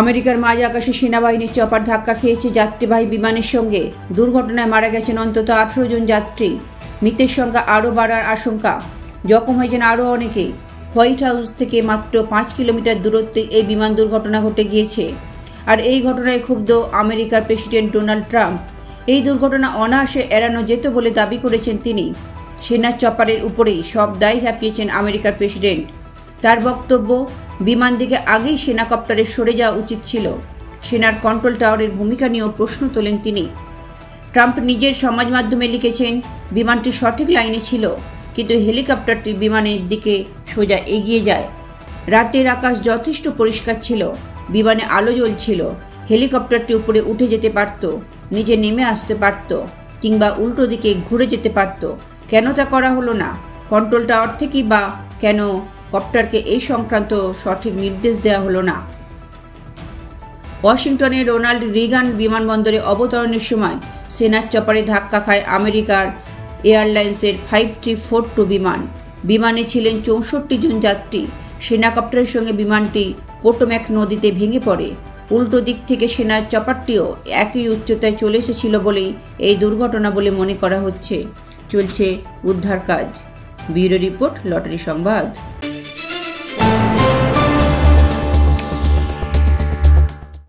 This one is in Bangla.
আমেরিকার মাঝ আকাশে সেনাবাহিনীর চপার ধাক্কা খেয়েছে যাত্রীবাহী বিমানের সঙ্গে। দুর্ঘটনায় মারা গেছেন অন্তত 18 জন যাত্রী। মৃতের সংখ্যা আরও বাড়ার আশঙ্কা। জখম হয়েছেন আরও অনেকে। হোয়াইট হাউস থেকে মাত্র 5 কিলোমিটার দূরত্বে এই বিমান দুর্ঘটনা ঘটে গিয়েছে। আর এই ঘটনায় ক্ষুব্ধ আমেরিকার প্রেসিডেন্ট ডোনাল্ড ট্রাম্প। এই দুর্ঘটনা অনায়াসে এড়ানো যেত বলে দাবি করেছেন তিনি। সেনার চপারের উপরেই সব দায় চাপিয়েছেন আমেরিকার প্রেসিডেন্ট। তার বক্তব্য, বিমান দিকে আগেই সেনাকপ্টারে সরে যাওয়া উচিত ছিল। সেনার কন্ট্রোল টাওয়ারের ভূমিকা নিয়েও প্রশ্ন তোলেন তিনি। ট্রাম্প নিজের সমাজ মাধ্যমে লিখেছেন, বিমানটি সঠিক লাইনে ছিল, কিন্তু হেলিকপ্টারটি বিমানের দিকে সোজা এগিয়ে যায়। রাতের আকাশ যথেষ্ট পরিষ্কার ছিল, বিমানে আলো জ্বলছিল। হেলিকপ্টারটি উপরে উঠে যেতে পারত, নিচে নেমে আসতে পারত, কিংবা উল্টো দিকে ঘুরে যেতে পারত। কেন তা করা হলো না? কন্ট্রোল টাওয়ার থেকেই বা কেন কপ্টারকে এই সংক্রান্ত সঠিক নির্দেশ দেওয়া হলো না? ওয়াশিংটনে রোনাল্ড রিগান বিমানবন্দরে অবতরণের সময় সেনার চপারে ধাক্কা খায় আমেরিকার এয়ারলাইন্সের 5342 বিমান। বিমানে ছিলেন 64 জন যাত্রী। সেনাকপ্টারের সঙ্গে বিমানটি পোটোম্যাক নদীতে ভেঙে পড়ে। উল্টো দিক থেকে সেনার চপারটিও একই উচ্চতায় চলে এসেছিল বলেই এই দুর্ঘটনা বলে মনে করা হচ্ছে। চলছে উদ্ধার কাজ। ব্যুরো রিপোর্ট, লটারি সংবাদ।